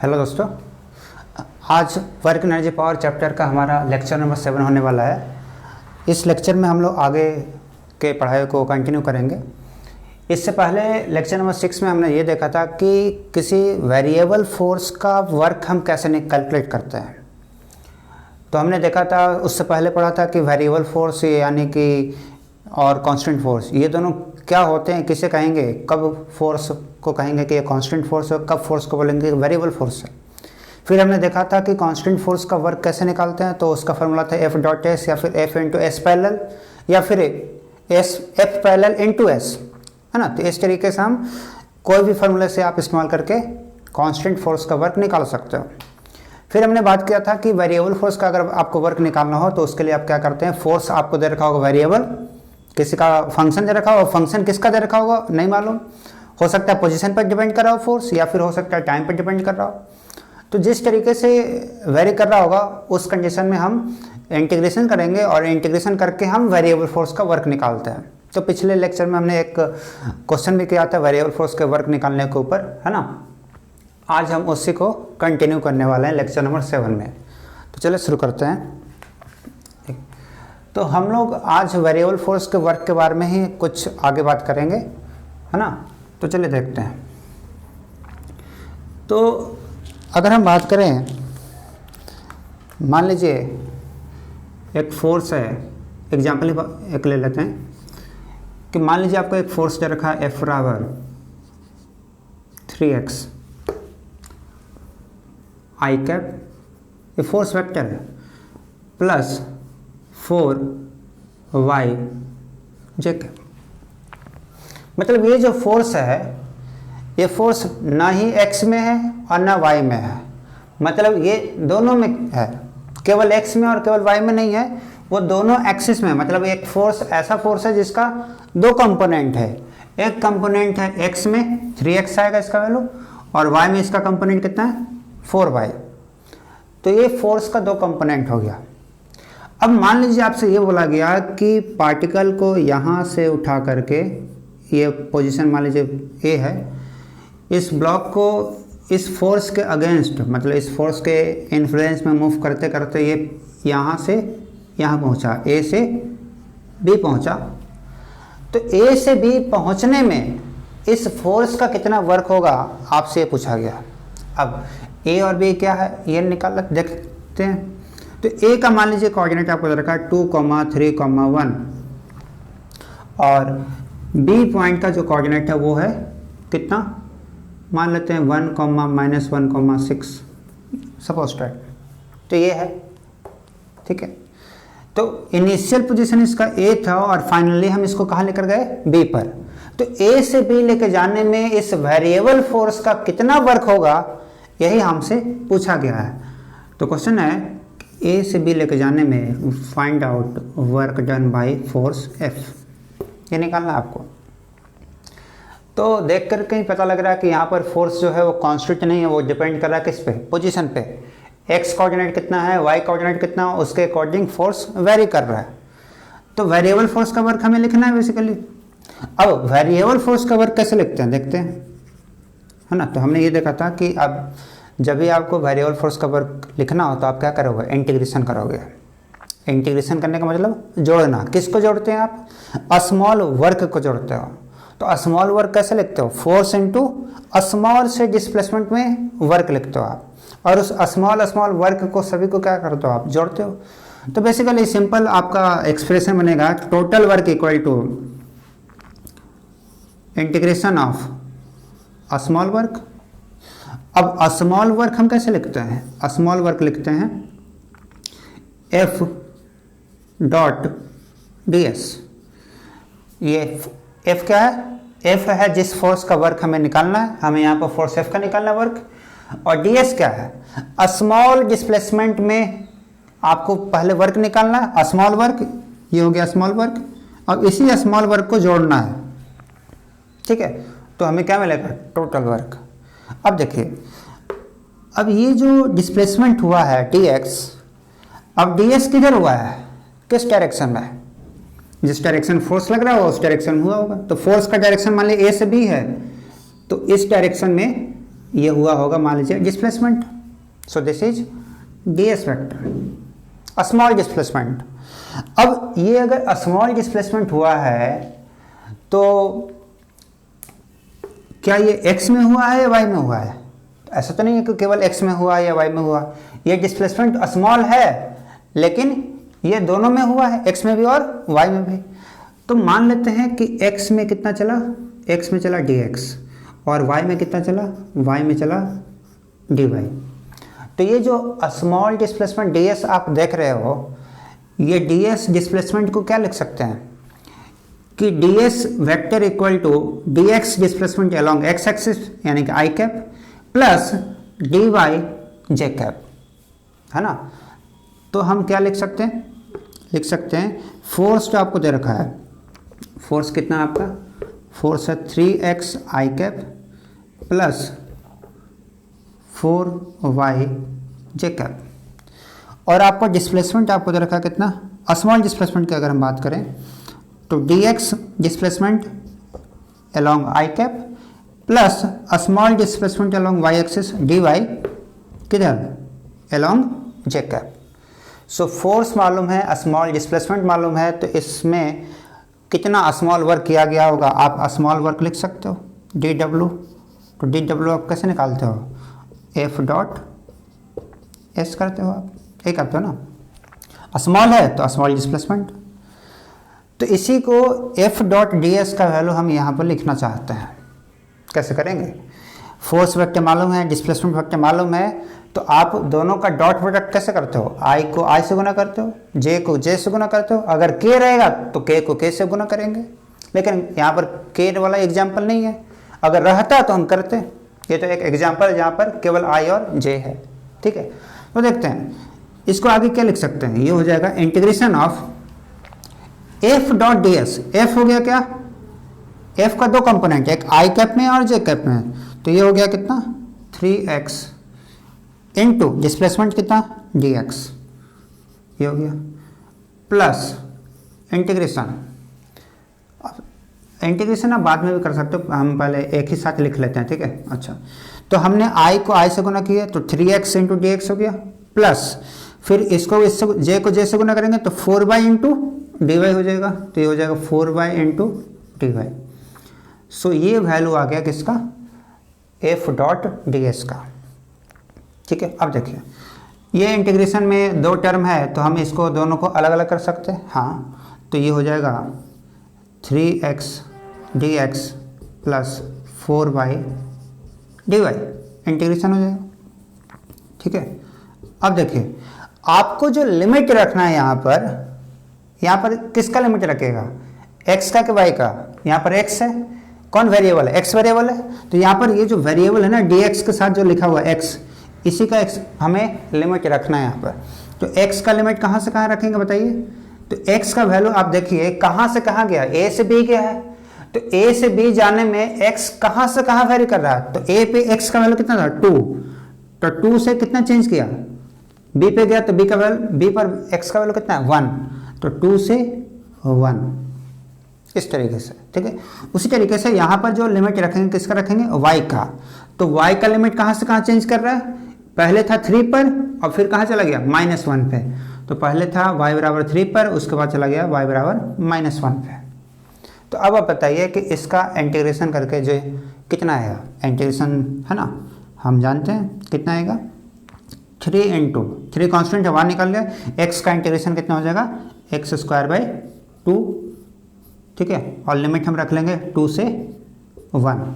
Hello दोस्तों, आज work energy power chapter का हमारा लेक्चर नंबर 7 होने वाला है। इस लेक्चर में हम लोग आगे के पढ़ाई को कंटिन्यू करेंगे। इससे पहले लेक्चर नंबर 6 में हमने ये देखा था कि किसी वेरिएबल फोर्स का वर्क हम कैसे कैलकुलेट करते हैं। तो हमने देखा था, उससे पहले पढ़ा था कि वेरिएबल फोर्स यानी कि और कांस्टेंट फोर्स, ये दोनों क्या होते हैं, किसे कहेंगे, कब फोर्स को कहेंगे कि ये कांस्टेंट फोर्स है, कब फोर्स को बोलेंगे वेरिएबल फोर्स है। फिर हमने देखा था कि कांस्टेंट फोर्स का वर्क कैसे निकालते हैं, तो उसका फॉर्मूला था F डॉट एस या फिर F इंटू एस पैरेलल या फिर F पैरेलल इंटू एस, है ना। तो इस तरीके से हम कोई भी फार्मूले से आप इस्तेमाल करके कांस्टेंट फोर्स का वर्क निकाल सकते हो। फिर हमने बात किया था कि वेरिएबल फोर्स का अगर आपको वर्क निकालना हो तो उसके लिए आप क्या करते हैं, फोर्स आपको दे रखा होगा वेरिएबल, किसी का फंक्शन दे रखा होगा, फंक्शन किसका दे रखा होगा नहीं मालूम, हो सकता है पोजीशन पर डिपेंड कर रहा हो फोर्स, या फिर हो सकता है टाइम पर डिपेंड कर रहा हो। तो जिस तरीके से वेरी कर रहा होगा उस कंडीशन में हम इंटीग्रेशन करेंगे और इंटीग्रेशन करके हम वेरिएबल फोर्स का वर्क निकालते हैं। तो पिछले लेक्चर में हमने एक क्वेश्चन भी किया था वेरिएबल फोर्स के वर्क निकालने के ऊपर, है ना। आज हम उसी को कंटिन्यू करने वाले हैं लेक्चर नंबर 7 में। तो चलिए शुरू करते हैं। तो हम लोग आज वेरिएबल फोर्स के वर्क के बारे में ही कुछ आगे बात करेंगे, है ना। तो चलिए देखते हैं। तो अगर हम बात करें, मान लीजिए एक फोर्स है, एग्जाम्पल एक ले लेते हैं कि मान लीजिए आपको एक फोर्स दे रखा है F बराबर 3x आई कैप, ये फोर्स वेक्टर है, प्लस 4y जे कैप। मतलब ये जो फोर्स है, ये फोर्स ना ही x में है और ना y में है, मतलब ये दोनों में है, केवल x में और केवल y में नहीं है, वो दोनों एक्सिस में। मतलब एक फोर्स ऐसा फोर्स है जिसका दो कंपोनेंट है, एक कंपोनेंट है x में 3x आएगा इसका वैल्यू, और y में इसका कंपोनेंट कितना है 4y। तो ये फोर्स का दो कंपोनेंट हो गया। अब मान लीजिए आपसे ये बोला गया कि पार्टिकल को यहाँ से उठा करके, ये पोजीशन मान लीजिए A है, इस ब्लॉक को इस फोर्स के अगेंस्ट, मतलब इस फोर्स के इन्फ्लुएंस में मूव करते करते ये यहाँ से यहाँ पहुँचा, A से B पहुँचा। तो A से B पहुँचने में इस फोर्स का कितना वर्क होगा आपसे ये पूछा गया। अब A और B क्या है ये निकाल देखते हैं। तो A का मान लीजिए कोऑर्डिनेट आपको दे रखा है 2, 3, 1, और B पॉइंट का जो कोऑर्डिनेट है वो है कितना, मान लेते हैं 1, -1, 6 सपोज दैट। तो ये है, ठीक है। तो इनिशियल पोजीशन इसका A था और फाइनली हम इसको कहाँ लेकर गए, B पर। तो A से B लेकर जाने में इस वेरिएबल फोर्स का कितना वर्क होगा, यही हमसे पूछा गया है। तो क्वेश्चन है A से B लेकर जाने में find out work done by force F, ये निकालना आपको। तो देख कर कहीं पता लग रहा है कि यहाँ पर फोर्स जो है वो कांस्टेंट नहीं है, वो डिपेंड कर रहा है किस पे, पोजीशन पे। x कोऑर्डिनेट कितना है, y कोऑर्डिनेट कितना है, उसके अकॉर्डिंग फोर्स वेरी कर रहा है। तो वेरिएबल फोर्स का वर्क हमें लिखना है बेसिकली। अब वेरिएबल फोर्स का वर्क कैसे लिखते हैं देखते हैं, है ना। तो हमने ये देखा था कि अब जब भी आपको वेरिएबल फोर्स का वर्क लिखना हो तो आप क्या करोगे, इंटीग्रेशन करोगे। इंटीग्रेशन करने का मतलब जोड़ना। किसको जोड़ते हैं आप, स्मॉल वर्क को जोड़ते हो। तो स्मॉल वर्क कैसे लिखते हो, फोर्स इंटू स्मॉल से डिस्प्लेसमेंट में वर्क लिखते हो आप, और उस स्मॉल वर्क को सभी को क्या करते हो आप, जोड़ते हो। तो बेसिकली सिंपल आपका एक्सप्रेशन बनेगा total work equal to integration of small work. अब स्मॉल वर्क हम कैसे लिखते हैं, स्मॉल वर्क लिखते हैं F डॉट ds। ये F क्या है, F है जिस फोर्स का वर्क हमें निकालना है, हमें यहाँ पर फोर्स F का निकालना वर्क। और ds क्या है, स्मॉल डिस्प्लेसमेंट में आपको पहले वर्क निकालना है, स्मॉल वर्क, ये हो गया स्मॉल वर्क, और इसी स्मॉल वर्क को जोड़ना है, ठीक है। तो हमें क्या मिलेगा, टोटल वर्क। अब देखिए, अब ये जो डिस्प्लेसमेंट हुआ है dx, अब ds किधर हुआ है, किस डायरेक्शन में, जिस डायरेक्शन फोर्स लग रहा होगा उस डायरेक्शन हुआ होगा। तो फोर्स का डायरेक्शन मान लीजिए A से B है, तो इस डायरेक्शन में ये हुआ होगा मान लीजिए displacement. So this is ds vector, small displacement. अब ये अगर स्मॉल डिस्प्लेसमेंट हुआ है तो क्या ये x में हुआ है या y में हुआ है? ऐसा तो नहीं है कि केवल x में हुआ या y में हुआ। ये डिस्प्लेसमेंट स्मॉल है लेकिन ये दोनों में हुआ है, x में भी और y में भी। तो मान लेते हैं कि x में कितना चला, x में चला dx और y में कितना चला, y में चला dy। तो ये जो स्मॉल डिस्प्लेसमेंट ds आप देख रहे हो, ये ds डिस्प्लेसमेंट को क्या लिख सकते हैं कि ds vector equal to dx displacement along x axis यानी कि i cap plus dy j cap, है ना। तो हम क्या लिख सकते हैं, लिख सकते हैं फोर्स जो आपको दे रखा है, फोर्स कितना है आपका, फोर्स है 3x i cap plus 4y j cap, और आपको डिस्प्लेसमेंट आपको दे रखा है कितना, स्मॉल डिस्प्लेसमेंट की अगर हम बात करें तो dx displacement along i cap plus small displacement along y axis dy किधर, along j cap. So force मालूम है, स्मॉल डिस्प्लेसमेंट मालूम है, तो इसमें कितना स्मॉल वर्क किया गया होगा आप स्मॉल वर्क लिख सकते हो dw। तो dw आप कैसे निकालते हो, f डॉट s करते हो आप, ये करते हो ना, स्मॉल है तो स्मॉल डिस्प्लेसमेंट। तो इसी को f डॉट ds का वैल्यू हम यहाँ पर लिखना चाहते हैं। कैसे करेंगे, फोर्स वेक्टर मालूम है, डिस्प्लेसमेंट वेक्टर मालूम है, तो आप दोनों का डॉट प्रोडक्ट कैसे करते हो, i को i से गुना करते हो, j को j से गुना करते हो। अगर k रहेगा तो k को k से गुना करेंगे, लेकिन यहाँ पर k वाला एग्जाम्पल नहीं है, अगर रहता तो हम करते। ये तो एक एग्जाम्पल है जहाँ पर केवल i और j है, ठीक है। तो देखते हैं इसको आगे क्या लिख सकते हैं, ये हो जाएगा integration of f dot ds। f हो गया क्या, f का दो कंपोनेंट है, एक i कैप में और j कैप में, तो ये हो गया कितना 3x इंटू डिस्प्लेसमेंट कितना dx, ये हो गया प्लस इंटीग्रेशन। इंटीग्रेशन आप बाद में भी कर सकते हो, हम पहले एक ही साथ लिख लेते हैं, ठीक है। अच्छा, तो हमने i को i से गुना किया तो 3x इंटू डी एक्स हो गया, प्लस फिर इसको इससे j को j से गुना करेंगे तो 4y इंटू डी वाई हो जाएगा, तो ये हो जाएगा 4y इंटू डी वाई। सो ये वैल्यू आ गया किसका, f डॉट डी एस का, ठीक है। अब देखिए ये इंटीग्रेशन में दो टर्म है तो हम इसको दोनों को अलग अलग कर सकते हैं, हाँ। तो ये हो जाएगा 3x dx plus 4y dy, integration हो जाएगा, ठीक है। अब देखिए आपको जो लिमिट रखना है यहाँ पर किसका लिमिट रखेगा, x का कि y का, यहाँ पर x है, कौन वेरिएबल है, x वेरिएबल है, तो यहाँ पर ये जो वेरिएबल है ना dx के साथ जो लिखा हुआ है x, इसी का x हमें लिमिट रखना है यहाँ पर। तो x का लिमिट कहाँ से कहाँ रखेंगे बताइए, तो x का वैल्यू आप देखिए कहाँ से कहाँ गया, a से b गया है, तो a से b जाने में x कहाँ से कहाँ वेरी कर रहा है, तो a पे x का वैल्यू कितना था 2, तो 2 से कितना चेंज किया, b पे गया तो b का वैल्यू, b पर x का वैल्यू कितना है 1, तो 2 से 1, इस तरीके से, ठीक है। उसी तरीके से यहाँ पर जो लिमिट रखेंगे किसका रखेंगे, y का, तो y का लिमिट कहाँ से कहाँ चेंज कर रहा है, पहले था 3 पर और फिर कहाँ चला गया -1 पे, तो पहले था y बराबर 3 पर, उसके बाद चला गया y बराबर -1 पे। तो अब आप बताइए कि इसका इंटीग्रेशन करके जो कितना आएगा, इंटीग्रेशन है ना, हम जानते हैं कितना आएगा 3 इंटू 3 कॉन्स्टेंट है, 1 निकल गया, x का इंटीग्रेशन कितना हो जाएगा x² 2, ठीक है, और लिमिट हम रख लेंगे 2 से 1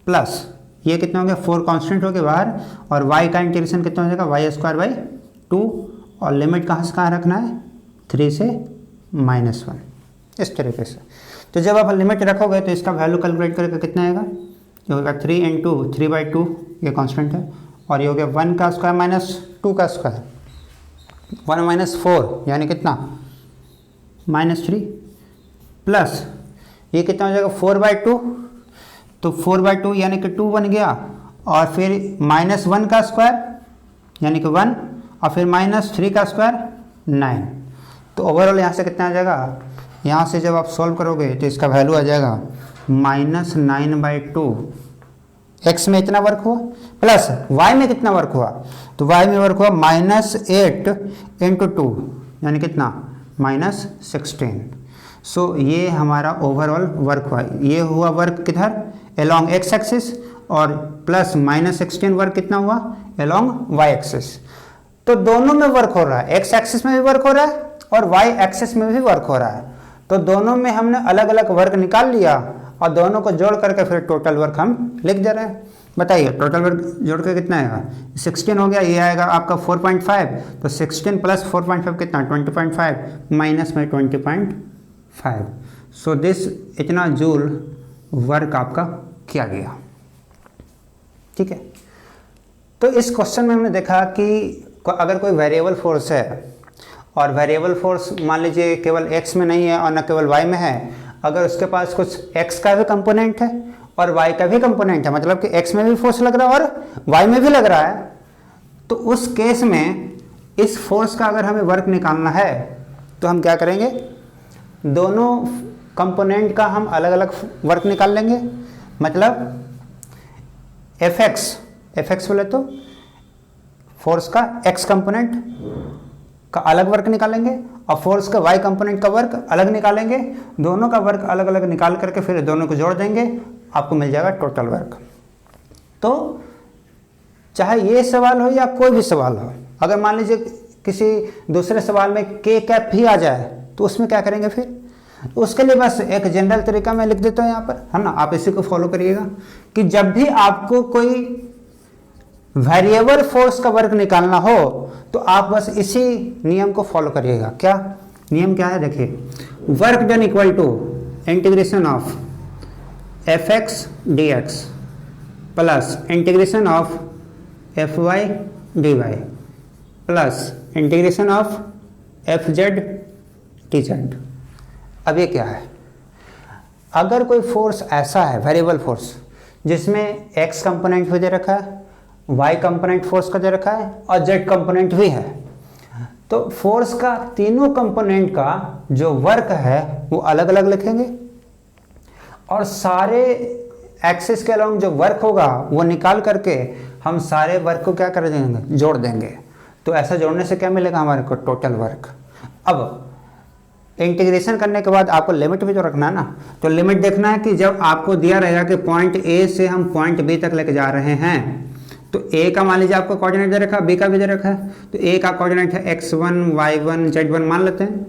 प्लस ये कितना हो गया 4 कांस्टेंट हो गए बाहर, और y का इंटीग्रेशन कितना हो जाएगा y² 2, और लिमिट कहाँ से कहाँ रखना है 3 से -1, इस तरीके से। तो जब आप लिमिट रखोगे तो इसका वैल्यू कैलकुलेट करके कितना आएगा, ये होगा 3 इंटू 3/2, ये कांस्टेंट है, और ये हो गया 1 का स्क्वायर माइनस 2 का स्क्वायर, 1 - 4 यानी कितना -3, प्लस ये कितना हो जाएगा 4/2, तो 4/2 यानी कि 2 बन गया, और फिर -1 का स्क्वायर यानी कि 1, और फिर -3 का स्क्वायर 9। तो ओवरऑल यहाँ से कितना आ जाएगा, यहाँ से जब आप सॉल्व करोगे तो इसका वैल्यू आ जाएगा -9/2 एक्स में इतना वर्क हुआ प्लस वाई में कितना वर्क हुआ, तो वाई में वर्क हुआ -8 × 2 यानी कितना -16। सो ये हमारा ओवरऑल वर्क हुआ। ये हुआ वर्क किधर एलोंग एक्स एक्सिस और प्लस -16 वर्क कितना हुआ एलोंग वाई एक्सिस। तो दोनों में वर्क हो रहा है, एक्स एक्सिस में भी वर्क हो रहा है और वाई एक्सिस में भी वर्क हो रहा है। तो दोनों में हमने अलग अलग वर्क निकाल लिया और दोनों को जोड़ करके फिर टोटल वर्क हम लिख दे रहे हैं। बताइए टोटल वर्क जोड़ के कितना आएगा, 16 हो गया, ये आएगा आपका 4.5, तो 16 + 4.5 कितना 20.5 माइनस में 20.5। सो दिस इतना जूल वर्क आपका किया गया। ठीक है, तो इस क्वेश्चन में हमने देखा कि अगर कोई वेरिएबल फोर्स है और वेरिएबल फोर्स मान लीजिए केवल x में नहीं है और न केवल y में है, अगर उसके पास कुछ x का भी कंपोनेंट है और y का भी कंपोनेंट है, मतलब कि x में भी फोर्स लग रहा है और y में भी लग रहा है, तो उस केस में इस फोर्स का अगर हमें वर्क निकालना है तो हम क्या करेंगे, दोनों कंपोनेंट का हम अलग अलग वर्क निकाल लेंगे। मतलब Fx बोले तो फोर्स का x कंपोनेंट का अलग वर्क निकालेंगे और फोर्स का y कंपोनेंट का वर्क अलग निकालेंगे। दोनों का वर्क अलग अलग निकाल करके फिर दोनों को जोड़ देंगे, आपको मिल जाएगा टोटल वर्क। तो चाहे ये सवाल हो या कोई भी सवाल हो, अगर मान लीजिए किसी दूसरे सवाल में k कैप भी आ जाए तो उसमें क्या करेंगे फिर, उसके लिए बस एक जनरल तरीका मैं लिख देता हूँ यहाँ पर, है ना, आप इसी को फॉलो करिएगा कि जब भी आपको कोई वेरिएबल फोर्स का वर्क निकालना हो तो आप बस इसी नियम को फॉलो करिएगा। क्या नियम क्या है, देखिए, work done equal to integration of Fx dx plus integration of Fy dy plus integration of Fz dz। अब ये क्या है, अगर कोई फोर्स ऐसा है वेरिएबल फोर्स जिसमें x कंपोनेंट भी दे रखा है, y कंपोनेंट फोर्स का दे रखा है और z कंपोनेंट भी है, तो फोर्स का तीनों कंपोनेंट का जो वर्क है वो अलग अलग लिखेंगे और सारे एक्सिस के अलोंग जो वर्क होगा वो निकाल करके हम सारे वर्क को क्या कर देंगे, जोड़ देंगे। तो ऐसा जोड़ने से क्या मिलेगा हमारे को, टोटल वर्क। अब इंटीग्रेशन करने के बाद आपको लिमिट भी तो रखना है ना, तो लिमिट देखना है कि जब आपको दिया रहेगा कि पॉइंट ए से हम पॉइंट बी तक लेके जा रहे हैं, तो ए का मान लीजिए आपको कोऑर्डिनेट दे रखा है, बी का भी दे रखा है, तो ए का कोऑर्डिनेट है x1 y1 z1 मान लेते हैं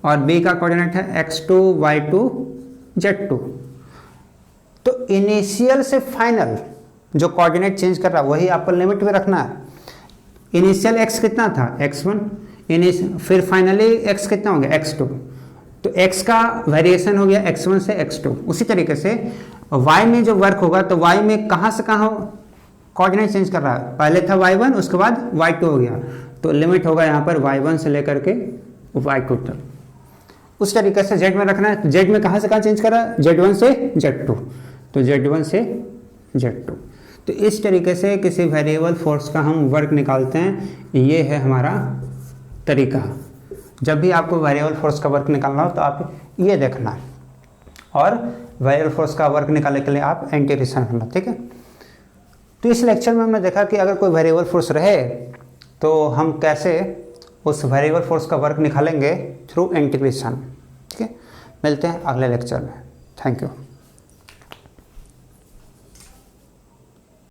और बी का कोऑर्डिनेट है x2 y2 z2। तो इनिशियल से फाइनल जो कोऑर्डिनेट चेंज कर रहा है वही आपको लिमिट में रखना है। इनिशियल x कितना था x1, फिर फाइनली x कितना हो गया x2, तो x का वेरिएशन हो गया x1 से x2। उसी तरीके से y में जो वर्क होगा तो y में कहाँ से कहाँ कोऑर्डिनेट चेंज कर रहा है, पहले था y1 उसके बाद y2 हो गया, तो लिमिट होगा यहाँ पर y1 से लेकर के y2 तक। उस तरीके से z में रखना है, z में कहाँ से कहाँ चेंज कर रहा है, z1 से z2, तो z1 से z2। तो इस तरीके से किसी वेरिएबल फोर्स का हम वर्क निकालते हैं, ये है हमारा तरीका। जब भी आपको वेरिएबल फोर्स का वर्क निकालना हो तो आप ये देखना, और वेरिएबल फोर्स का वर्क निकालने के लिए आप इंटीग्रेशन करना। ठीक है, तो इस लेक्चर में हमने देखा कि अगर कोई वेरिएबल फोर्स रहे तो हम कैसे उस वेरिएबल फोर्स का वर्क निकालेंगे थ्रू इंटीग्रेशन। ठीक है, मिलते हैं अगले लेक्चर में। Thank you.